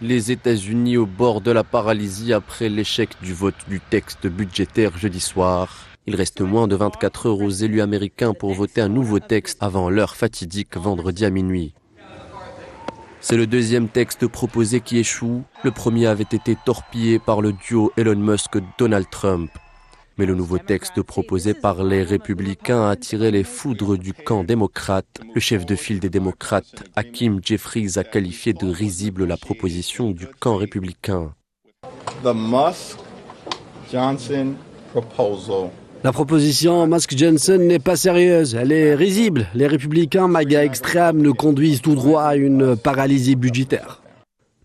Les États-Unis au bord de la paralysie après l'échec du vote du texte budgétaire jeudi soir. Il reste moins de 24 heures aux élus américains pour voter un nouveau texte avant l'heure fatidique vendredi à minuit. C'est le deuxième texte proposé qui échoue. Le premier avait été torpillé par le duo Elon Musk-Donald Trump. Mais le nouveau texte proposé par les républicains a attiré les foudres du camp démocrate. Le chef de file des démocrates, Hakeem Jeffries, a qualifié de risible la proposition du camp républicain. The Musk-Johnson proposal. La proposition Musk-Johnson n'est pas sérieuse, elle est risible. Les républicains MAGA extrêmes nous conduisent tout droit à une paralysie budgétaire.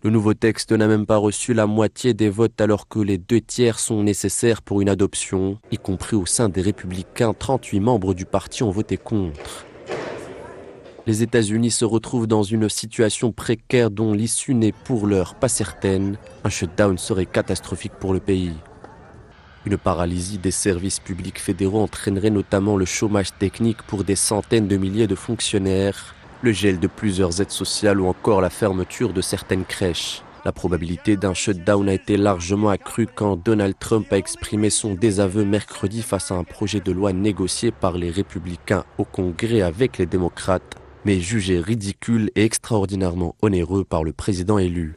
Le nouveau texte n'a même pas reçu la moitié des votes alors que les 2/3 sont nécessaires pour une adoption, y compris au sein des républicains. 38 membres du parti ont voté contre. Les États-Unis se retrouvent dans une situation précaire dont l'issue n'est pour l'heure pas certaine. Un shutdown serait catastrophique pour le pays. Une paralysie des services publics fédéraux entraînerait notamment le chômage technique pour des centaines de milliers de fonctionnaires, le gel de plusieurs aides sociales ou encore la fermeture de certaines crèches. La probabilité d'un shutdown a été largement accrue quand Donald Trump a exprimé son désaveu mercredi face à un projet de loi négocié par les républicains au Congrès avec les démocrates, mais jugé ridicule et extraordinairement onéreux par le président élu.